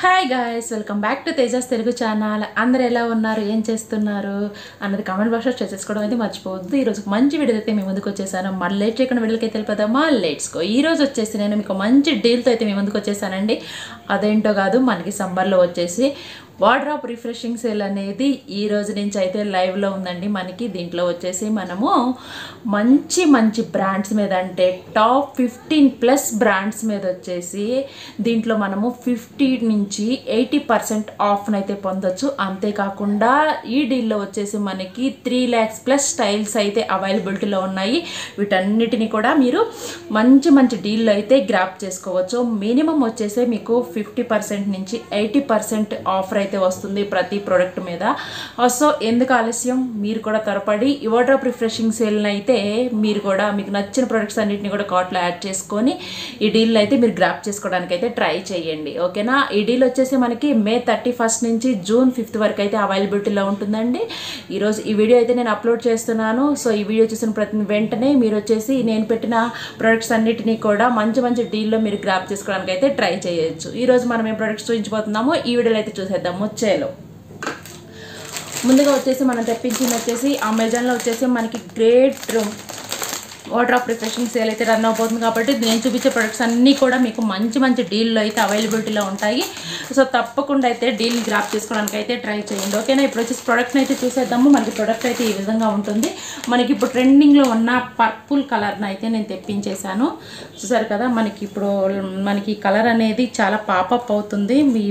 Hi guys, welcome back to Tejas Telugu channel. అందరు ఎలా ఉన్నారు, ఏం చేస్తున్నారు అన్నది కామెంట్ బాక్స్లో చేసుకోవడం అయితే మర్చిపోవద్దు. ఈరోజు మంచి వీడియో అయితే మేము ముందుకు వచ్చేసాను. మళ్ళీ లేట్ చేయకుండా వీడియోకి అయితే వెళ్ళిపోదామా, లెట్స్ గో. ఈరోజు వచ్చేసి నేను మీకు మంచి డీల్తో అయితే మేము ముందుకు వచ్చేసానండి. అదేంటో కాదు, మనకి సమ్మర్లో వచ్చేసి వార్డ్రోబ్ రిఫ్రెషింగ్ సేల్ అనేది ఈ రోజు నుంచి అయితే లైవ్లో ఉందండి. మనకి దీంట్లో వచ్చేసి మనము మంచి మంచి బ్రాండ్స్ మీద, అంటే టాప్ 15+ బ్రాండ్స్ మీద వచ్చేసి దీంట్లో మనము 50 నుంచి 80% ఆఫ్నైతే పొందొచ్చు. అంతేకాకుండా ఈ డీల్లో వచ్చేసి మనకి 3 lakhs+ స్టైల్స్ అయితే అవైలబిలిటీలో ఉన్నాయి. వీటన్నిటిని కూడా మీరు మంచి మంచి డీల్లో అయితే గ్రాప్ చేసుకోవచ్చు. మినిమం వచ్చేసి మీకు 50% నుంచి 80% ఆఫర్ అయితే వస్తుంది ప్రతి ప్రోడక్ట్ మీద. సో ఎందుకు ఆలస్యం, మీరు కూడా త్వరపడి ఈ వార్డ్రోబ్ రిఫ్రెషింగ్ సేల్ని అయితే మీరు కూడా మీకు నచ్చిన ప్రొడక్ట్స్ అన్నింటినీ కూడా కార్ట్లో యాడ్ చేసుకొని ఈ డీల్ అయితే మీరు గ్రాప్ చేసుకోవడానికి అయితే ట్రై చేయండి, ఓకేనా. ఈ డీల్ వచ్చేసి మనకి May 31 నుంచి June 5 వరకు అయితే అవైలబిలిటీలో ఉంటుందండి. ఈరోజు ఈ వీడియో అయితే నేను అప్లోడ్ చేస్తున్నాను. సో ఈ వీడియో చూసిన ప్రతి వెంటనే మీరు వచ్చేసి నేను పెట్టిన ప్రొడక్ట్స్ అన్నిటినీ కూడా మంచి మంచి డీల్లో మీరు గ్రాప్ చేసుకోవడానికి అయితే ట్రై చేయొచ్చు. ఈరోజు మనం ఏ ప్రొడక్ట్స్ చూపించబోతున్నామో ఈ వీడియోలో అయితే చూసేద్దాము. చేలో ముందుగా వచ్చేసి మనం తెప్పించింది వచ్చేసి అమెజాన్లో వచ్చేసి మనకి గ్రేట్ వార్డ్రోబ్ రిఫ్రెషింగ్ సేల్ అయితే రన్ అవబోతుంది. కాబట్టి నేను చూపించే ప్రొడక్ట్స్ అన్నీ కూడా మీకు మంచి మంచి డీల్లో అయితే అవైలబిలిటీలో ఉంటాయి. సో తప్పకుండా అయితే డీల్ గ్రాప్ చేసుకోవడానికి అయితే ట్రై చేయండి, ఓకేనా. ఇప్పుడు వచ్చేసి ప్రోడక్ట్ని అయితే చూసేద్దాము. మనకి ప్రోడక్ట్ అయితే ఈ విధంగా ఉంటుంది. మనకి ఇప్పుడు ట్రెండింగ్లో ఉన్న పర్పుల్ కలర్ని అయితే నేను తెప్పించేశాను. చూసారు కదా, మనకి ఇప్పుడు మనకి కలర్ అనేది చాలా పాపప్ అవుతుంది. మీ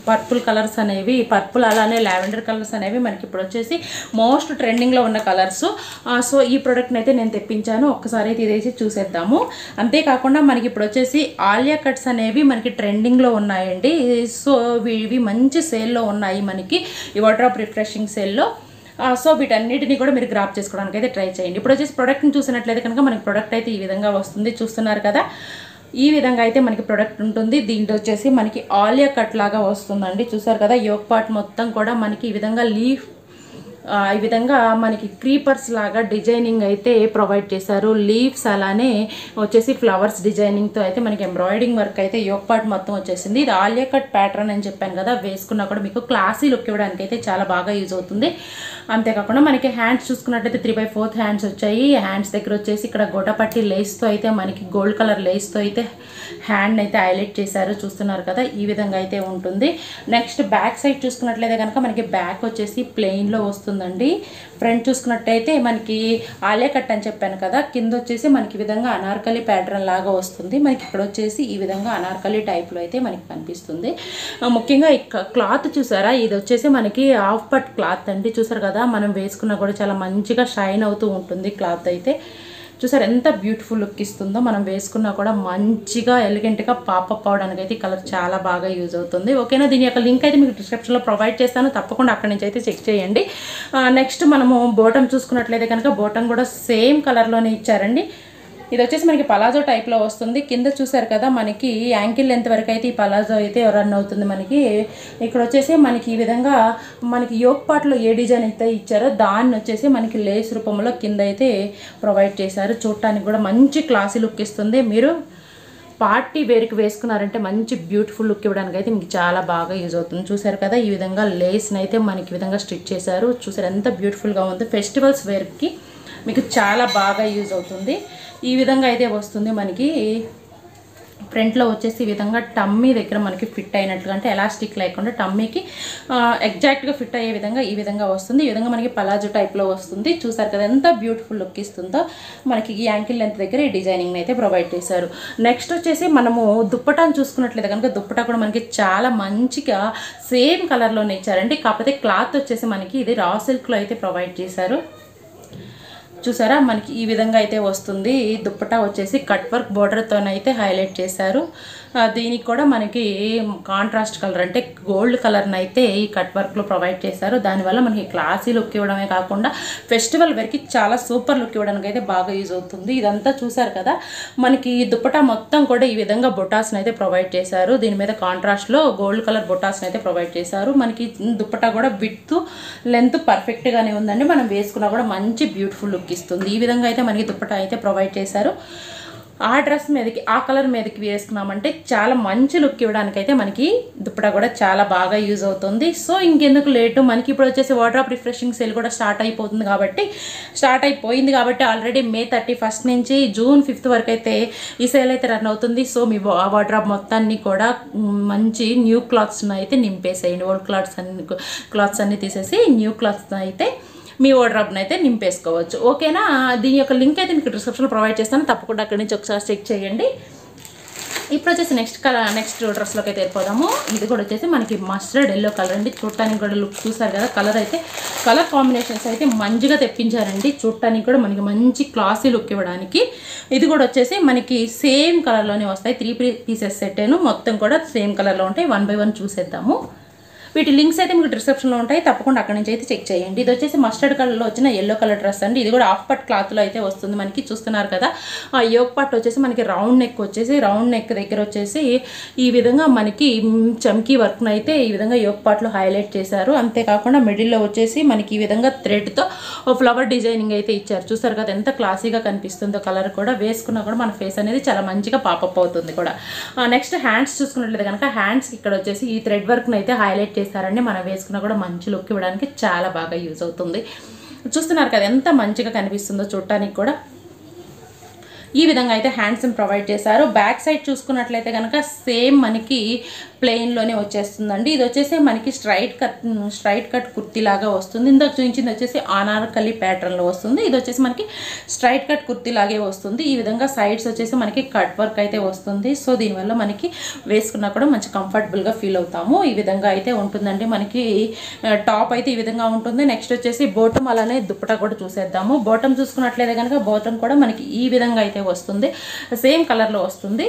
పర్పుల్ కలర్స్ అనేవి, పర్పుల్ అలానే లావెండర్ కలర్స్ అనేవి మనకి ఇప్పుడు వచ్చేసి మోస్ట్ ట్రెండింగ్లో ఉన్న కలర్స్. సో ఈ ప్రోడక్ట్ని అయితే నేను తెప్పించాను. ఒకసారి అయితే ఇదేసి చూసేద్దాము. అంతేకాకుండా మనకి ఇప్పుడు వచ్చేసి ఆలియా కట్స్ అనేవి మనకి ట్రెండింగ్లో ఉన్నాయండి. సో ఇవి మంచి సేల్లో ఉన్నాయి మనకి ఈ వార్డ్రోబ్ రిఫ్రెషింగ్ సేల్లో. సో వీటన్నిటిని కూడా మీరు గ్రాప్ చేసుకోవడానికి అయితే ట్రై చేయండి. ఇప్పుడు వచ్చేసి ప్రోడక్ట్ని చూసినట్లయితే కనుక మనకి ప్రోడక్ట్ అయితే ఈ విధంగా వస్తుంది, చూస్తున్నారు కదా. ఈ విధంగా అయితే మనకి ప్రోడక్ట్ ఉంటుంది. దీంట్లో వచ్చేసి మనకి ఆలియా కట్ లాగా వస్తుందండి, చూసారు కదా. యోక్ పార్ట్ మొత్తం కూడా మనకి ఈ విధంగా ఈ విధంగా మనకి క్రీపర్స్ లాగా డిజైనింగ్ అయితే ప్రొవైడ్ చేశారు. లీవ్స్ అలానే వచ్చేసి ఫ్లవర్స్ డిజైనింగ్తో అయితే మనకి ఎంబ్రాయిడింగ్ వర్క్ అయితే యోక్ పార్ట్ మొత్తం వచ్చేసింది. ఇది ఆలియా కట్ ప్యాటర్న్ అని చెప్పాను కదా, వేసుకున్నా కూడా మీకు క్లాసీ లుక్ ఇవ్వడానికి అయితే చాలా బాగా యూజ్ అవుతుంది. అంతేకాకుండా మనకి హ్యాండ్స్ చూసుకున్నట్టయితే 3/4 హ్యాండ్స్ వచ్చాయి. హ్యాండ్స్ దగ్గర వచ్చేసి ఇక్కడ గోటపట్టి లేస్తో అయితే మనకి గోల్డ్ కలర్ లేస్తో అయితే హ్యాండ్ అయితే హైలైట్ చేశారు, చూస్తున్నారు కదా. ఈ విధంగా అయితే ఉంటుంది. నెక్స్ట్ బ్యాక్ సైడ్ చూసుకున్నట్లయితే కనుక మనకి బ్యాక్ వచ్చేసి ప్లెయిన్లో వస్తుందండి. ఫ్రంట్ చూసుకున్నట్టయితే మనకి ఆలియా కట్ అని చెప్పాను కదా, కింద వచ్చేసి మనకి ఈ విధంగా అనార్కలి ప్యాటర్న్ లాగా వస్తుంది. మనకి ఇక్కడ వచ్చేసి ఈ విధంగా అనార్కలి టైప్లో అయితే మనకి కనిపిస్తుంది. ముఖ్యంగా ఈ క్లాత్ చూసారా, ఇది వచ్చేసి మనకి హాఫ్ పట్ క్లాత్ అండి, చూసారు కదా. మనం వేసుకున్నా కూడా చాలా మంచిగా షైన్ అవుతూ ఉంటుంది క్లాత్ అయితే. చూసారు ఎంత బ్యూటిఫుల్ లుక్ ఇస్తుందో. మనం వేసుకున్నా కూడా మంచిగా ఎలిగెంట్గా పాపప్ అవడానికి అయితే ఈ కలర్ చాలా బాగా యూజ్ అవుతుంది, ఓకేనా. దీని యొక్క లింక్ అయితే మీకు డిస్క్రిప్షన్లో ప్రొవైడ్ చేస్తాను, తప్పకుండా అక్కడి నుంచి అయితే చెక్ చేయండి. నెక్స్ట్ మనము బోటమ్ చూసుకున్నట్లయితే కనుక బోటమ్ కూడా సేమ్ కలర్లోనే ఇచ్చారండి. ఇది వచ్చేసి మనకి పలాజో టైప్లో వస్తుంది. కింద చూసారు కదా, మనకి యాంకిల్ లెంత్ వరకు అయితే ఈ పలాజో అయితే రన్ అవుతుంది మనకి. ఇక్కడ వచ్చేసి మనకి ఈ విధంగా మనకి యోక్ పార్ట్లో ఏ డిజైన్ అయితే ఇచ్చారో దాన్ని వచ్చేసి మనకి లేస్ రూపంలో కింద అయితే ప్రొవైడ్ చేశారు. చూడటానికి కూడా మంచి క్లాసీ లుక్ ఇస్తుంది. మీరు పార్టీ వేర్కి వేసుకున్నారంటే మంచి బ్యూటిఫుల్ లుక్ ఇవ్వడానికి అయితే మీకు చాలా బాగా యూజ్ అవుతుంది. చూసారు కదా, ఈ విధంగా లేస్ని అయితే మనకి ఈ విధంగా స్టిచ్ చేశారు. చూసారు ఎంత బ్యూటిఫుల్గా ఉంది. ఫెస్టివల్స్ వేర్కి మీకు చాలా బాగా యూజ్ అవుతుంది. ఈ విధంగా అయితే వస్తుంది. మనకి ఫ్రంట్లో వచ్చేసి ఈ విధంగా టమ్మీ దగ్గర మనకి ఫిట్ అయినట్లుగా, అంటే ఎలాస్టిక్ లేకుండా టమ్మీకి ఎగ్జాక్ట్గా ఫిట్ అయ్యే విధంగా ఈ విధంగా వస్తుంది. ఈ విధంగా మనకి పలాజో టైప్లో వస్తుంది. చూసారు కదా ఎంత బ్యూటిఫుల్ లుక్ ఇస్తుందో. మనకి ఈ యాంకిల్ లెంత్ దగ్గర ఈ డిజైనింగ్ అయితే ప్రొవైడ్ చేశారు. నెక్స్ట్ వచ్చేసి మనము దుప్పటాను చూసుకున్నట్లయితే కనుక దుప్పటా కూడా మనకి చాలా మంచిగా సేమ్ కలర్లోనే ఇచ్చారండి. కాకపోతే క్లాత్ వచ్చేసి మనకి ఇది రా సిల్క్లో అయితే ప్రొవైడ్ చేశారు. చూసారా, మనకి ఈ విధంగా అయితే వస్తుంది. దుప్పటా వచ్చేసి కట్ వర్క్ బోర్డర్తోనైతే హైలైట్ చేశారు. దీనికి కూడా మనకి కాంట్రాస్ట్ కలర్ అంటే గోల్డ్ కలర్ని అయితే ఈ కట్ వర్క్లో ప్రొవైడ్ చేశారు. దానివల్ల మనకి క్లాసీ లుక్ ఇవ్వడమే కాకుండా ఫెస్టివల్ వేర్కి చాలా సూపర్ లుక్ ఇవ్వడానికి అయితే బాగా యూజ్ అవుతుంది. ఇదంతా చూసారు కదా, మనకి దుప్పటా మొత్తం కూడా ఈ విధంగా బొటాస్ని అయితే ప్రొవైడ్ చేశారు. దీని మీద కాంట్రాస్ట్లో గోల్డ్ కలర్ బొటాస్ని అయితే ప్రొవైడ్ చేశారు. మనకి దుప్పటా కూడా విడ్త్ లెంత్ పర్ఫెక్ట్గానే ఉందండి. మనం వేసుకున్నా కూడా మంచి బ్యూటిఫుల్ లుక్ ఇస్తుంది. ఈ విధంగా అయితే మనకి దుప్పటా అయితే ప్రొవైడ్ చేశారు. ఆ డ్రెస్ మీదకి ఆ కలర్ మీదకి వేసుకున్నామంటే చాలా మంచి లుక్ ఇవ్వడానికైతే మనకి దుప్పటా కూడా చాలా బాగా యూజ్ అవుతుంది. సో ఇంకెందుకు లేటు, మనకి ఇప్పుడు వచ్చేసి వార్డ్రోబ్ రిఫ్రెషింగ్ సేల్ కూడా స్టార్ట్ అయిపోయింది కాబట్టి ఆల్రెడీ May 31 నుంచి June 5 వరకు అయితే ఈ సేల్ అయితే రన్ అవుతుంది. సో మీ వార్డ్రోబ్ మొత్తాన్ని కూడా మంచి న్యూ క్లాత్స్ అయితే నింపేసేయండి. ఓల్డ్ క్లాత్స్ అన్ని తీసేసి న్యూ క్లాత్స్ అయితే మీ వార్డ్రోబ్ని అయితే నింపేసుకోవచ్చు. ఓకేనా, దీని యొక్క లింక్ అయితే మీకు డిస్క్రిప్షన్లో ప్రొవైడ్ చేస్తాను, తప్పకుండా అక్కడి నుంచి ఒకసారి చెక్ చేయండి. ఇప్పుడు వచ్చేసి నెక్స్ట్ డ్రెస్లోకి అయితే వెళ్ళిపోదాము. ఇది కూడా వచ్చేసి మనకి మస్టర్డ్ ఎల్లో కలర్ అండి. చూడటానికి కూడా లుక్ చూసారు కదా, కలర్ కాంబినేషన్స్ అయితే మంచిగా తెప్పించారండి. చూడటానికి కూడా మనకి మంచి క్లాసీ లుక్ ఇవ్వడానికి. ఇది కూడా వచ్చేసి మనకి సేమ్ కలర్లోనే వస్తాయి. 3 పీసెస్ సెట్టేను మొత్తం కూడా సేమ్ కలర్లో ఉంటాయి. 1 by 1 చూసేద్దాము. వీటి లింక్స్ అయితే మీకు డిస్క్రిప్షన్లో ఉంటాయి, తప్పకుండా అక్కడి నుంచి అయితే చెక్ చేయండి. ఇది వచ్చేసి మస్టర్డ్ కలర్లో వచ్చిన ఎల్లో కలర్ డ్రెస్ అండి. ఇది కూడా హాఫ్ పట్ క్లాత్లో అయితే వస్తుంది మనకి. చూస్తున్నారు కదా, ఆ యోక్ పట్ వచ్చేసి మనకి రౌండ్ నెక్ దగ్గర వచ్చేసి ఈ విధంగా మనకి చమ్కీ వర్క్ను అయితే ఈ విధంగా యోక్ పాట్లో హైలైట్ చేశారు. అంతేకాకుండా మిడిల్లో వచ్చేసి మనకి ఈ విధంగా థ్రెడ్తో ఫ్లవర్ డిజైనింగ్ అయితే ఇచ్చారు. చూస్తారు కదా ఎంత క్లాసీగా కనిపిస్తుందో. కలర్ కూడా వేసుకున్నా కూడా మన ఫేస్ అనేది చాలా మంచిగా పాపప్ అవుతుంది కూడా. నెక్స్ట్ హ్యాండ్స్ చూసుకున్నట్లయితే కనుక హ్యాండ్స్కి ఇక్కడ వచ్చేసి ఈ థ్రెడ్ వర్క్ను అయితే హైలైట్ చేశారండి. మనం వేసుకున్నా కూడా మంచి లుక్ ఇవ్వడానికి చాలా బాగా యూజ్ అవుతుంది. చూస్తున్నారు కదా ఎంత మంచిగా కనిపిస్తుందో చూడటానికి కూడా. ఈ విధంగా అయితే హ్యాండ్స్ని ప్రొవైడ్ చేశారు. బ్యాక్ సైడ్ చూసుకున్నట్లయితే కనుక సేమ్ మనకి ప్లెయిన్లోనే వచ్చేస్తుందండి. ఇది వచ్చేసి మనకి స్ట్రైట్ కట్ కుర్తీ లాగా వస్తుంది. ఇందాక చూపించింది వచ్చేసి అనార్కలి ప్యాటర్న్లో వస్తుంది. ఇది వచ్చేసి మనకి స్ట్రైట్ కట్ కుర్తీ లాగే వస్తుంది. ఈ విధంగా సైడ్స్ వచ్చేసి మనకి కట్ వర్క్ అయితే వస్తుంది. సో దీనివల్ల మనకి వేసుకున్నా కూడా మంచి కంఫర్టబుల్గా ఫీల్ అవుతాము. ఈ విధంగా అయితే ఉంటుందండి. మనకి టాప్ అయితే ఈ విధంగా ఉంటుంది. నెక్స్ట్ వచ్చేసి బోటం అలానే దుప్పటా కూడా చూసేద్దాము. బోటం చూసుకున్నట్లయితే కనుక బోటం కూడా మనకి ఈ విధంగా అయితే వస్తుంది. సేమ్ కలర్లో వస్తుంది.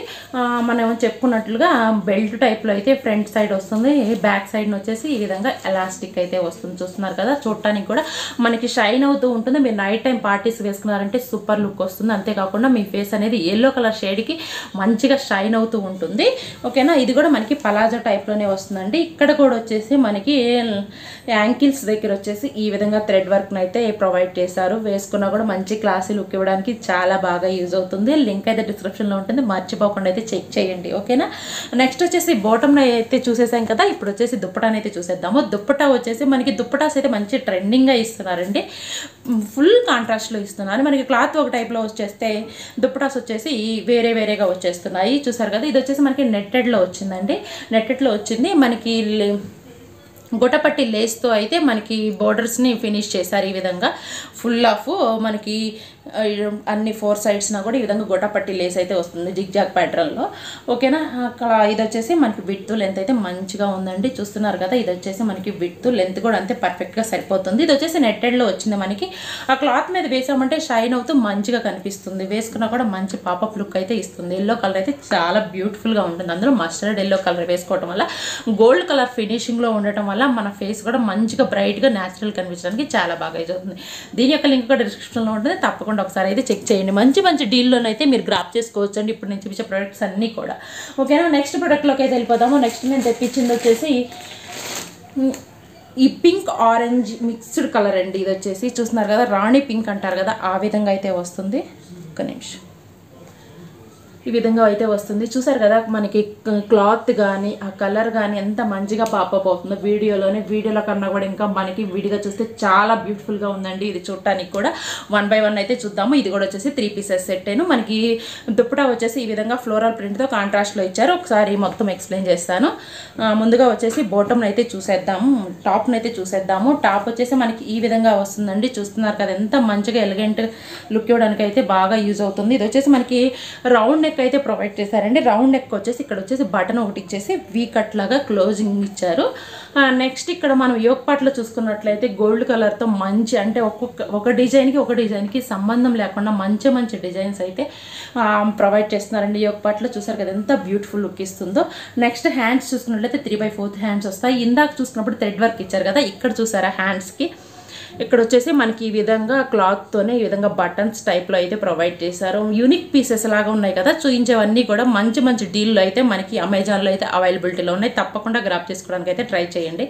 మనం చెప్పుకున్నట్లుగా బెల్ట్ టైప్లో అయితే ఫ్రంట్ సైడ్ వస్తుంది. బ్యాక్ సైడ్ వచ్చేసి ఈ విధంగా ఎలాస్టిక్ అయితే వస్తుంది. చూస్తున్నారు కదా, చూడటానికి కూడా మనకి షైన్ అవుతూ ఉంటుంది. మీరు నైట్ టైం పార్టీస్ వేసుకున్నారంటే సూపర్ లుక్ వస్తుంది. అంతేకాకుండా మీ ఫేస్ అనేది ఎల్లో కలర్ షేడ్కి మంచిగా షైన్ అవుతూ ఉంటుంది. ఓకేనా, ఇది కూడా మనకి పలాజో టైప్లోనే వస్తుందండి. ఇక్కడ కూడా వచ్చేసి మనకి యాంకిల్స్ దగ్గర వచ్చేసి ఈ విధంగా థ్రెడ్ వర్క్ను అయితే ప్రొవైడ్ చేశారు. వేసుకున్నా కూడా మంచి క్లాసీ లుక్ ఇవ్వడానికి చాలా బాగా యూజ్ అవుతుంది. లింక్ అయితే డిస్క్రిప్షన్లో ఉంటుంది, మర్చిపోకుండా అయితే చెక్ చేయండి. ఓకేనా, నెక్స్ట్ వచ్చేసి బాటమ్ అయితే చూసేసాం కదా. ఇప్పుడు వచ్చేసి దుప్పటాని అయితే చూసేద్దాము. దుప్పటా వచ్చేసి మనకి దుప్పటాస్ అయితే మంచి ట్రెండింగ్గా ఇస్తున్నారండి. ఫుల్ కాంట్రాస్ట్లో ఇస్తున్నారు. మనకి క్లాత్ ఒక టైప్లో వచ్చేస్తే దుప్పటాస్ వచ్చేసి వేరేగా వచ్చేస్తున్నాయి. చూసారు కదా, ఇది వచ్చేసి మనకి నెట్టెడ్లో వచ్చిందండి. నెట్టెడ్లో వచ్చింది. మనకి గొట్టపట్టి లేస్తో అయితే మనకి బోర్డర్స్ని ఫినిష్ చేశారు. ఈ విధంగా ఫుల్ ఆఫ్ మనకి అన్ని 4 సైడ్స్న కూడా ఈ విధంగా గొట్టపట్టి లేస్ అయితే వస్తుంది జిగ్జాగ్ ప్యాటర్న్లో. ఓకేనా, అక్కడ ఇది వచ్చేసి మనకి విడ్త్ లెంత్ అయితే మంచిగా ఉందండి. చూస్తున్నారు కదా, ఇది వచ్చేసి మనకి విడ్త్ లెంత్ కూడా అంతే పర్ఫెక్ట్గా సరిపోతుంది. ఇది వచ్చేసి నెట్టెడ్లో వచ్చింది. మనకి ఆ క్లాత్ మీద వేసామంటే షైన్ అవుతూ మంచిగా కనిపిస్తుంది. వేసుకున్నా కూడా మంచి పాపప్ లుక్ అయితే ఇస్తుంది. ఎల్లో కలర్ అయితే చాలా బ్యూటిఫుల్గా ఉంటుంది. అందులో మస్టర్డ్ ఎల్లో కలర్ వేసుకోవడం వల్ల గోల్డ్ కలర్ ఫినిషింగ్లో ఉండటం వల్ల మన ఫేస్ కూడా మంచిగా బ్రైట్గా న్యాచురల్ కనిపించడానికి చాలా బాగా యూజ్ అవుతుంది. దీని యొక్క లింక్ కూడా డిస్క్రిప్షన్లో ఉంటుంది, తప్పకుండా ఒకసారి అయితే చెక్ చేయండి. మంచి డీల్లోనైతే మీరు గ్రాప్ చేసుకోవచ్చు అండి ఇప్పుడు నేను చూపించే ప్రొడక్ట్స్ అన్నీ కూడా. ఓకేనా, నెక్స్ట్ ప్రొడక్ట్లోకి అయితే వెళ్ళిపోదాము. నెక్స్ట్ నేను తెప్పించింది వచ్చేసి ఈ పింక్ ఆరెంజ్ మిక్స్డ్ కలర్ అండి. ఇది వచ్చేసి చూస్తున్నారు కదా, రాణి పింక్ అంటారు కదా, ఆ విధంగా అయితే వస్తుంది. ఒక్క నిమిషం, ఈ విధంగా అయితే వస్తుంది. చూసారు కదా, మనకి క్లాత్ కానీ ఆ కలర్ కానీ ఎంత మంచిగా పాపప్ అవుతుందో వీడియోలో కన్నా కూడా ఇంకా మనకి విడిగా చూస్తే చాలా బ్యూటిఫుల్గా ఉందండి. ఇది చూడటానికి కూడా 1 by 1 అయితే చూద్దాము. ఇది కూడా వచ్చేసి 3 పీసెస్ సెట్టేను. మనకి దుప్పటా వచ్చేసి ఈ విధంగా ఫ్లోరల్ ప్రింట్తో కాంట్రాస్ట్లో ఇచ్చారు. ఒకసారి మొత్తం ఎక్స్ప్లెయిన్ చేస్తాను. ముందుగా వచ్చేసి బాటమ్ని అయితే చూసేద్దాము, టాప్ని అయితే చూసేద్దాము. టాప్ వచ్చేసి మనకి ఈ విధంగా వస్తుందండి. చూస్తున్నారు కదా, ఎంత మంచిగా ఎలిగెంట్ లుక్ ఇవ్వడానికి అయితే బాగా యూజ్ అవుతుంది. ఇది వచ్చేసి మనకి రౌండ్ నెక్ అయితే ప్రొవైడ్ చేశారండి. రౌండ్ నెక్ వచ్చేసి ఇక్కడ వచ్చేసి బటన్ ఒకటి ఇచ్చేసి వీ కట్ లాగా క్లోజింగ్ ఇచ్చారు. నెక్స్ట్ ఇక్కడ మనం యోక్ పార్ట్లో చూసుకున్నట్లయితే గోల్డ్ కలర్తో మంచి అంటే ఒక డిజైన్కి సంబంధం లేకుండా మంచి డిజైన్స్ అయితే ప్రొవైడ్ చేస్తున్నారండి యోక్ పార్ట్లో. చూసారు కదా ఎంత బ్యూటిఫుల్ లుక్ ఇస్తుందో. నెక్స్ట్ హ్యాండ్స్ చూసుకున్నట్లయితే 3/4 హ్యాండ్స్ వస్తాయి. ఇందాక చూసుకున్నప్పుడు థ్రెడ్ వర్క్ ఇచ్చారు కదా, ఇక్కడ చూసారా హ్యాండ్స్కి ఇక్కడ వచ్చేసి మనకి ఈ విధంగా క్లాత్తోనే ఈ విధంగా బటన్స్ టైప్లో అయితే ప్రొవైడ్ చేశారు. యూనిక్ పీసెస్ లాగా ఉన్నాయి కదా, చూపించేవన్నీ కూడా మంచి మంచి డీల్లో అయితే మనకి అమెజాన్లో అయితే అవైలబిలిటీలో ఉన్నాయి. తప్పకుండా గ్రాప్ చేసుకోవడానికి అయితే ట్రై చేయండి.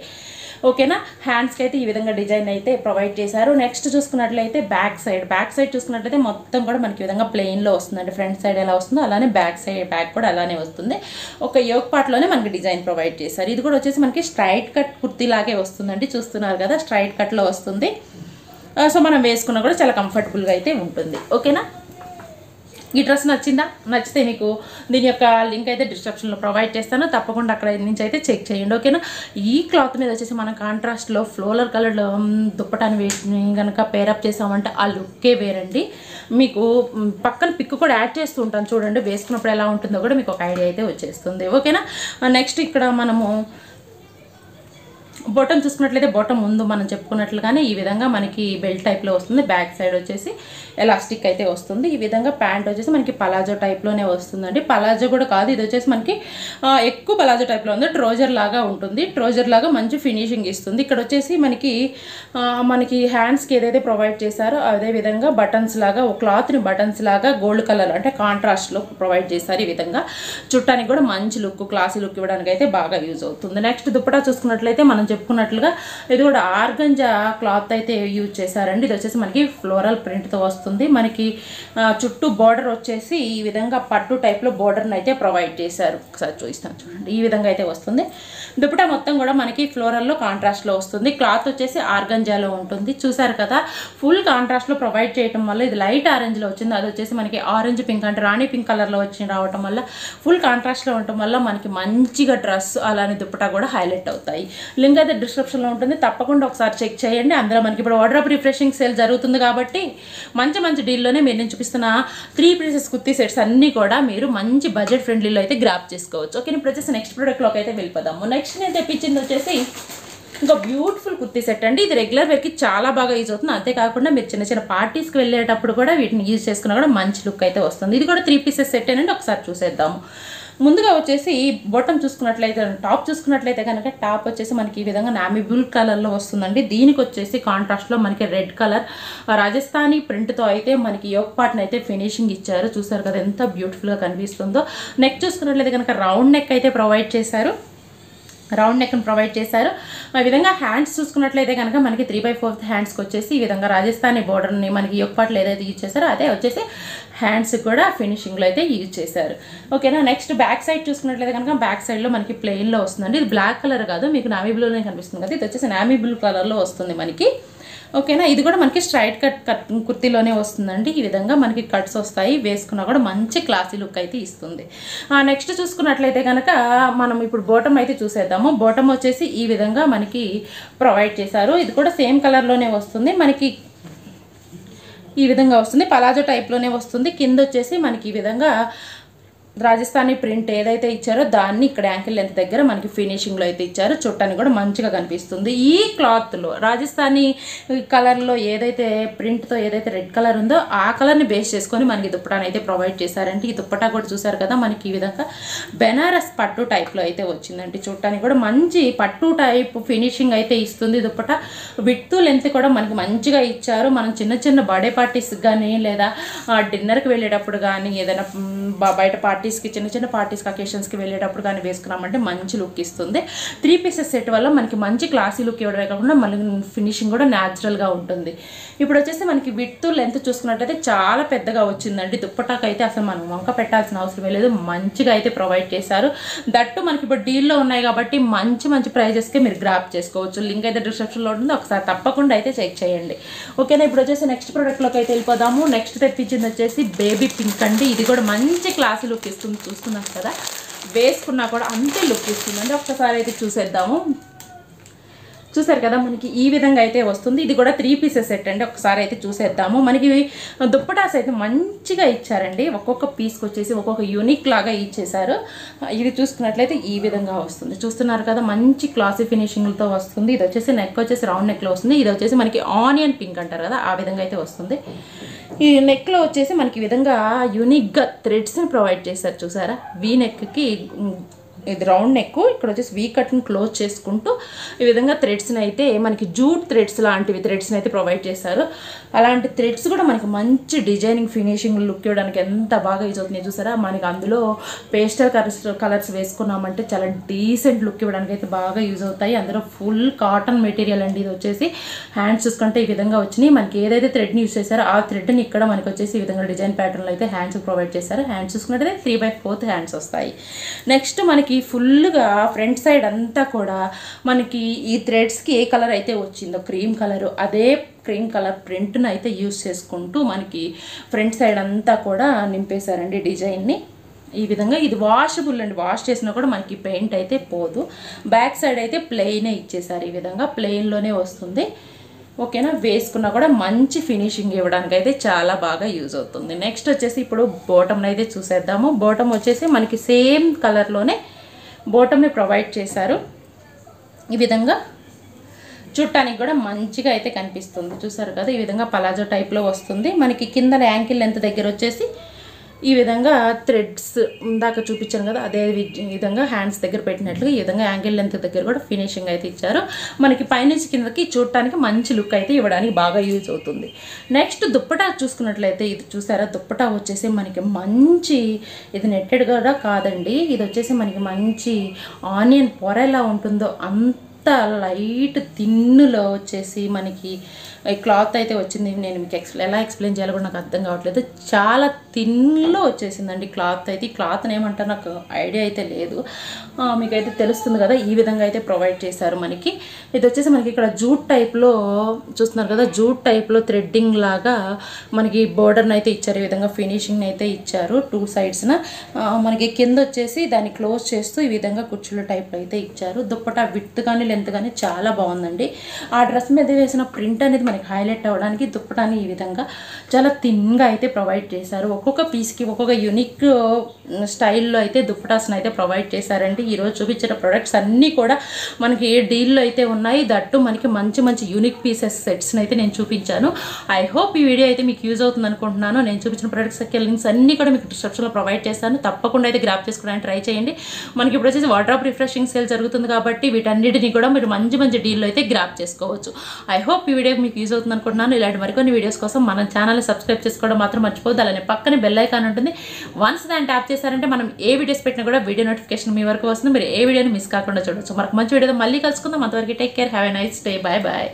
ఓకేనా. హ్యాండ్స్కి అయితే ఈ విధంగా డిజైన్ అయితే ప్రొవైడ్ చేశారు. నెక్స్ట్ చూసుకున్నట్లయితే బ్యాక్ సైడ్ చూసుకున్నట్లయితే మొత్తం కూడా మనకి ఈ విధంగా ప్లెయిన్లో వస్తుందండి. ఫ్రంట్ సైడ్ ఎలా వస్తుందో అలానే బ్యాక్ కూడా అలానే వస్తుంది. ఒక యోక్ పార్ట్లోనే మనకి డిజైన్ ప్రొవైడ్ చేశారు. ఇది కూడా వచ్చేసి మనకి స్ట్రైట్ కట్ కుర్తీ లాగే వస్తుందండి. చూస్తున్నారు కదా, స్ట్రైట్ కట్లో వస్తుంది. సో మనం వేసుకున్నా కూడా చాలా కంఫర్టబుల్గా అయితే ఉంటుంది. ఓకేనా. ఈ డ్రెస్ నచ్చితే మీకు దీని యొక్క లింక్ అయితే డిస్క్రిప్షన్లో ప్రొవైడ్ చేస్తాను. తప్పకుండా అక్కడ నుంచి అయితే చెక్ చేయండి. ఓకేనా. ఈ క్లాత్ మీద వచ్చేసి మనం కాంట్రాస్ట్లో ఫ్లోరల్ కలర్లో దుప్పటాన్ని వేసి కనుక పేరప్ చేసామంటే ఆ లుక్కే వేరండి. మీకు పక్కన పిక్ కూడా యాడ్ చేస్తూ ఉంటాను చూడండి, వేసుకున్నప్పుడు ఎలా ఉంటుందో కూడా మీకు ఒక ఐడియా అయితే వచ్చేస్తుంది. ఓకేనా. నెక్స్ట్ ఇక్కడ మనము బాటమ్ చూసుకున్నట్లయితే బాటమ్ ముందు మనం చెప్పుకున్నట్లుగానే ఈ విధంగా మనకి బెల్ట్ టైప్లో వస్తుంది. బ్యాక్ సైడ్ వచ్చేసి ఎలాస్టిక్ అయితే వస్తుంది. ఈ విధంగా ప్యాంట్ వచ్చేసి మనకి పలాజో టైప్లోనే వస్తుందండి. పలాజో కూడా కాదు, ఇది వచ్చేసి మనకి ఎక్కువ పలాజో టైప్లో ఉంది. ట్రోజర్ లాగా ఉంటుంది. ట్రోజర్ లాగా మంచి ఫినిషింగ్ ఇస్తుంది. ఇక్కడ వచ్చేసి మనకి హ్యాండ్స్కి ఏదైతే ప్రొవైడ్ చేశారో అదే విధంగా బటన్స్ లాగా క్లాత్ని బటన్స్ లాగా గోల్డ్ కలర్ అంటే కాంట్రాస్ట్లో ప్రొవైడ్ చేశారు. ఈ విధంగా చుట్టానికి కూడా మంచి లుక్, క్లాసీ లుక్ ఇవ్వడానికి అయితే బాగా యూజ్ అవుతుంది. నెక్స్ట్ దుప్పటా చూసుకున్నట్లయితే మనం చెప్పుకున్నట్లుగా ఇది కూడా ఆర్గంజా క్లాత్ అయితే యూజ్ చేశారండి. ఇది వచ్చేసి మనకి ఫ్లోరల్ ప్రింట్తో వస్తుంది. మనకి చుట్టూ బార్డర్ వచ్చేసి ఈ విధంగా పట్టు టైప్లో బార్డర్ని అయితే ప్రొవైడ్ చేశారు. ఒకసారి చూపిస్తాను చూడండి, ఈ విధంగా అయితే వస్తుంది. దుపట్టా మొత్తం కూడా మనకి ఫ్లోరల్లో కాంట్రాస్ట్లో వస్తుంది. క్లాత్ వచ్చేసి ఆర్గంజాలో ఉంటుంది. చూసారు కదా, ఫుల్ కాంట్రాస్ట్లో ప్రొవైడ్ చేయడం వల్ల ఇది లైట్ ఆరెంజ్లో వచ్చింది. అది వచ్చేసి మనకి ఆరెంజ్ పింక్ అంటే రాణి పింక్ కలర్లో రావటం వల్ల ఫుల్ కాంట్రాస్ట్లో ఉండటం వల్ల మనకి మంచిగా డ్రెస్ అలానే దుపట్టా కూడా హైలైట్ అవుతాయి. లింక్ అయితే డిస్క్రిప్షన్లో ఉంటుంది. తప్పకుండా ఒకసారి చెక్ చేయండి. అందులో మనకి ఇప్పుడు వార్డ్రోబ్ రిఫ్రెషింగ్ సేల్ జరుగుతుంది కాబట్టి మంచి డీల్లోనే మీరు నేను చూపిస్తున్న 3 పీసెస్ కుర్తీ సెట్స్ అన్నీ కూడా మీరు మంచి బడ్జెట్ ఫ్రెండ్లీలో అయితే గ్రాప్ చేసుకోవచ్చు. ఓకే, ఇప్పుడు వచ్చేసి నెక్స్ట్ ప్రోడక్ట్లోకి అయితే వెళ్ళిపోదాము. నెక్స్ట్ నేను తెప్పించింది వచ్చేసి ఇంకా బ్యూటిఫుల్ కుర్తీ సెట్ అండి. ఇది రెగ్యులర్ వేర్కి చాలా బాగా యూజ్ అవుతుంది. అంతేకాకుండా మీరు చిన్న పార్టీస్కి వెళ్ళేటప్పుడు కూడా వీటిని యూజ్ చేసుకున్నా కూడా మంచి లుక్ అయితే వస్తుంది. ఇది కూడా 3 పీసెస్ సెట్ అండి. ఒకసారి చూసేద్దాము. ముందుగా వచ్చేసి బాటమ్ చూసుకున్నట్లయితే, టాప్ చూసుకున్నట్లయితే కనుక టాప్ వచ్చేసి మనకి ఈ విధంగా నామీ బ్లూ కలర్లో వస్తుందండి. దీనికి వచ్చేసి కాంట్రాస్ట్లో మనకి రెడ్ కలర్ రాజస్థానీ ప్రింట్తో అయితే మనకి యోక్ పార్ట్ని అయితే ఫినిషింగ్ ఇచ్చారు. చూసారు కదా ఎంత బ్యూటిఫుల్గా కనిపిస్తుందో. నెక్ చూసుకున్నట్లయితే కనుక రౌండ్ నెక్ అయితే ప్రొవైడ్ చేశారు. ఆ విధంగా హ్యాండ్స్ చూసుకున్నట్లయితే కనుక మనకి 3/4 హ్యాండ్స్కి వచ్చేసి ఈ విధంగా రాజస్థానీ బోర్డర్ని మనకి యోక్ పార్ట్లు ఏదైతే యూజ్ చేశారో అదే వచ్చేసి హ్యాండ్స్ కూడా ఫినిషింగ్లో అయితే యూజ్ చేశారు. ఓకేనా. నెక్స్ట్ బ్యాక్ సైడ్ చూసుకున్నట్లయితే కనుక బ్యాక్ సైడ్లో మనకి ప్లెయిన్లో వస్తుందండి. ఇది బ్లాక్ కలర్ కాదు, మీకు నావీ బ్లూనే కనిపిస్తుంది కదా, ఇది వచ్చేసి నావీ బ్లూ కలర్లో వస్తుంది మనకి. ఓకేనా. ఇది కూడా మనకి స్ట్రైట్ కట్ కుర్తీలోనే వస్తుందండి. ఈ విధంగా మనకి కట్స్ వస్తాయి, వేసుకున్నా కూడా మంచి క్లాసీ లుక్ అయితే ఇస్తుంది. నెక్స్ట్ చూసుకున్నట్లయితే కనుక మనం ఇప్పుడు బాటమ్ అయితే చూసేద్దాము. బాటమ్ వచ్చేసి ఈ విధంగా మనకి ప్రొవైడ్ చేశారు. ఇది కూడా సేమ్ కలర్లోనే వస్తుంది. మనకి ఈ విధంగా వస్తుంది, పలాజో టైప్లోనే వస్తుంది. కింద వచ్చేసి మనకి ఈ విధంగా రాజస్థానీ ప్రింట్ ఏదైతే ఇచ్చారో దాన్ని ఇక్కడ యాంకిల్ లెంత్ దగ్గర మనకి ఫినిషింగ్లో అయితే ఇచ్చారు. చుట్టానికి కూడా మంచిగా కనిపిస్తుంది. ఈ క్లాత్లో రాజస్థానీ కలర్లో ఏదైతే ప్రింట్తో ఏదైతే రెడ్ కలర్ ఉందో ఆ కలర్ని బేస్ చేసుకొని మనకి దుప్పటాన్ని అయితే ప్రొవైడ్ చేశారంటే ఈ దుప్పటా కూడా చూసారు కదా మనకి ఈ విధంగా బెనారస్ పట్టు టైప్లో అయితే వచ్చిందండి. చుట్టానికి కూడా మంచి పట్టు టైప్ ఫినిషింగ్ అయితే ఇస్తుంది. దుప్పటా విడ్త్ లెంత్ కూడా మనకి మంచిగా ఇచ్చారు. మనం చిన్న బర్త్డే పార్టీస్కి కానీ లేదా డిన్నర్కి వెళ్ళేటప్పుడు కానీ ఏదైనా బయట పార్టీస్కి చిన్న పార్టీస్కి అకేషన్స్కి వెళ్ళేటప్పుడు కానీ వేసుకున్నామంటే మంచి లుక్ ఇస్తుంది. 3 పీసెస్ సెట్ వల్ల మనకి మంచి క్లాసీ లుక్ ఇవ్వడమే కాకుండా మళ్ళీ ఫినిషింగ్ కూడా న్యాచురల్గా ఉంటుంది. ఇప్పుడు వచ్చేసి మనకి విడ్త్ లెంత్ చూసుకున్నట్టయితే చాలా పెద్దగా వచ్చిందండి. దుప్పటాకు అయితే అసలు మనం వంక పెట్టాల్సిన అవసరం లేదు, మంచిగా అయితే ప్రొవైడ్ చేశారు. దట్టు మనకి ఇప్పుడు డీల్లో ఉన్నాయి కాబట్టి మంచి ప్రైజెస్కి మీరు గ్రాప్ చేసుకోవచ్చు. లింక్ అయితే డిస్క్రిప్షన్లో ఉంటుంది, ఒకసారి తప్పకుండా అయితే చెక్ చేయండి. ఓకేనా. ఇప్పుడు వచ్చేసి నెక్స్ట్ ప్రోడక్ట్లోకి అయితే వెళ్ళిపోదాము. నెక్స్ట్ తెప్పించింది వచ్చేసి బేబీ పింక్ అండి. ఇది కూడా మంచి క్లాసీ లుక్ ఇస్తుంది. చూస్తున్నాం కదా, వేసుకున్నా కూడా అంతే లుక్ ఇస్తుందండి. ఒక్కసారి అయితే చూసేద్దాము. చూసారు కదా మనకి ఈ విధంగా అయితే వస్తుంది. ఇది కూడా 3 పీసెస్ సెట్ అండి. ఒకసారి అయితే చూసేద్దాము. మనకి దుప్పటాస్ అయితే మంచిగా ఇచ్చారండి. ఒక్కొక్క పీస్కి వచ్చేసి ఒక్కొక్క యూనిక్ లాగా ఇచ్చేసారు. ఇది చూసుకున్నట్లయితే ఈ విధంగా వస్తుంది. చూస్తున్నారు కదా మంచి క్లాసీ ఫినిషింగ్లతో వస్తుంది. ఇది వచ్చేసి నెక్ వచ్చేసి రౌండ్ నెక్లో వస్తుంది. ఇది వచ్చేసి మనకి ఆనియన్ పింక్ అంటారు కదా ఆ విధంగా అయితే వస్తుంది. ఈ నెక్లో వచ్చేసి మనకి ఈ విధంగా యూనిక్గా థ్రెడ్స్ని ప్రొవైడ్ చేశారు. చూసారా, వీ నెక్కి ఇది రౌండ్ నెక్, ఇక్కడ వచ్చేసి వీ కట్ని క్లోజ్ చేసుకుంటూ ఈ విధంగా థ్రెడ్స్ని అయితే మనకి జూట్ థ్రెడ్స్ లాంటివి థ్రెడ్స్ని అయితే ప్రొవైడ్ చేశారు. అలాంటి థ్రెడ్స్ కూడా మనకి మంచి డిజైనింగ్ ఫినిషింగ్ లుక్ ఇవ్వడానికి ఎంత బాగా యూజ్ అవుతుంది చూసారా. మనకి అందులో పేస్టల్ కలర్స్ వేసుకున్నామంటే చాలా డీసెంట్ లుక్ ఇవ్వడానికి అయితే బాగా యూజ్ అవుతాయి. అందులో ఫుల్ కాటన్ మెటీరియల్ అండి. ఇది వచ్చేసి హ్యాండ్స్ చూసుకుంటే ఈ విధంగా వచ్చినాయి. మనకి ఏదైతే థ్రెడ్ని యూజ్ చేశారో ఆ థ్రెడ్ని ఇక్కడ మనకి వచ్చేసి ఈ విధంగా డిజైన్ ప్యాటర్న్లో అయితే హ్యాండ్స్ ప్రొవైడ్ చేశారు. హ్యాండ్స్ చూసుకున్నట్టయితే 3/4 హ్యాండ్స్ వస్తాయి. నెక్స్ట్ మనకి ఫుల్గా ఫ్రంట్ సైడ్ అంతా కూడా మనకి ఈ థ్రెడ్స్కి ఏ కలర్ అయితే వచ్చిందో క్రీమ్ కలరు, అదే క్రీమ్ కలర్ ప్రింట్ను అయితే యూజ్ చేసుకుంటూ మనకి ఫ్రంట్ సైడ్ అంతా కూడా నింపేశారండి డిజైన్ని. ఈ విధంగా ఇది వాషబుల్ అండి, వాష్ చేసినా కూడా మనకి పెయింట్ అయితే పోదు. బ్యాక్ సైడ్ అయితే ప్లెయినే ఇచ్చేసారు. ఈ విధంగా ప్లెయిన్లోనే వస్తుంది. ఓకేనా, వేసుకున్నా కూడా మంచి ఫినిషింగ్ ఇవ్వడానికి అయితే చాలా బాగా యూజ్ అవుతుంది. నెక్స్ట్ వచ్చేసి ఇప్పుడు బాటమ్ని అయితే చూసేద్దాము. బాటమ్ వచ్చేసి మనకి సేమ్ కలర్లోనే బాటమ్ని ప్రొవైడ్ చేశారు. ఈ విధంగా చూడటానికి కూడా మంచిగా అయితే కనిపిస్తుంది. చూసారు కదా, ఈ విధంగా పలాజో టైప్లో వస్తుంది. మనకి కింద యాంకిల్ లెంత్ దగ్గర వచ్చేసి ఈ విధంగా థ్రెడ్స్ ఇందాక చూపించాను కదా, అదే విధంగా హ్యాండ్స్ దగ్గర పెట్టినట్లుగా ఈ విధంగా యాంగిల్ లెంత్ దగ్గర కూడా ఫినిషింగ్ అయితే ఇచ్చారు. మనకి పైనుంచి కిందకి చూడటానికి మంచి లుక్ అయితే ఇవ్వడానికి బాగా యూజ్ అవుతుంది. నెక్స్ట్ దుప్పటా చూసుకున్నట్లయితే ఇది చూసారా, దుప్పటా వచ్చేసి మనకి మంచి ఇది నెట్టెడ్ కూడా కాదండి. ఇది వచ్చేసి మనకి మంచి ఆనియన్ పొర ఎలా ఉంటుందో అంత లైట్ థిన్నులో వచ్చేసి మనకి క్లాత్ అయితే వచ్చింది. నేను మీకు ఎలా ఎక్స్ప్లెయిన్ చేయాలో కూడా నాకు అర్థం కావట్లేదు. చాలా థిన్లో వచ్చేసిందండి క్లాత్ అయితే. ఈ క్లాత్ని ఏమంటారు నాకు ఐడియా అయితే లేదు, మీకైతే తెలుస్తుంది కదా. ఈ విధంగా అయితే ప్రొవైడ్ చేశారు మనకి. ఇది వచ్చేసి మనకి ఇక్కడ జూట్ టైప్లో చూస్తున్నారు కదా, జూట్ టైప్లో థ్రెడ్డింగ్ లాగా మనకి బోర్డర్ని అయితే ఇచ్చారు. ఈ విధంగా ఫినిషింగ్ అయితే ఇచ్చారు 2 సైడ్స్న. మనకి కింద వచ్చేసి దాన్ని క్లోజ్ చేస్తూ ఈ విధంగా కుర్చీల టైప్లో అయితే ఇచ్చారు. దుప్పటా విడ్త్ కానీ లెంత్ కానీ చాలా బాగుందండి. ఆ డ్రెస్ మీద వేసిన ప్రింట్ అనేది మనకి హైలైట్ అవ్వడానికి దుప్పటాని ఈ విధంగా చాలా థిన్గా అయితే ప్రొవైడ్ చేశారు. ఒక్కొక్క పీస్కి ఒక్కొక్క యూనిక్ స్టైల్లో అయితే దుప్పటాస్ని అయితే ప్రొవైడ్ చేశారండి. ఈరోజు చూపించిన ప్రొడక్ట్స్ అన్నీ కూడా మనకి డీల్లో అయితే ఉన్నాయి. దట్టు మనకి మంచి మంచి యూనిక్ పీసెస్ సెట్స్ని అయితే నేను చూపించాను. ఐ హోప్ ఈ వీడియో అయితే మీకు యూజ్ అవుతుంది అనుకుంటున్నాను. నేను చూపించిన ప్రొడక్ట్స్ లింక్స్ అన్నీ కూడా మీకు డిస్క్రిప్షన్లో ప్రొవైడ్ చేస్తాను. తప్పకుండా అయితే గ్రాప్ చేసుకోవడానికి ట్రై చేయండి. మనకి ఇప్పుడు వచ్చేసి వార్డ్రోబ్ రిఫ్రెషింగ్ సేల్ జరుగుతుంది కాబట్టి వీటన్నిటిని కూడా మీరు మంచి మంచి డీల్లో అయితే గ్రాప్ చేసుకోవచ్చు. ఐ హోప్ ఈ వీడియో మీకు యూజ్ అవుతుంది అనుకుంటున్నాను. ఇలాంటి మరికొన్ని వీడియోస్ కోసం మన ఛానల్ని సబ్స్క్రైబ్ చేసుకోవడం మాత్రం మర్చిపోద్దు. అలానే పక్కనే బెల్ ఐకాన్ ఉంటుంది. వన్స్ దాన్ని ట్యాప్ చేశారంటే మనం ఏ వీడియోస్ పెట్టినా కూడా వీడియో నోటిఫికేషన్ మీ వరకు వస్తుంది. మీరు ఏ వీడియోని మిస్ కాకుండా చూడొచ్చు. మనకు మంచి వీడియోతో మళ్ళీ కలుసుకుందాం. అంతవరకు take care, have a nice day, bye bye.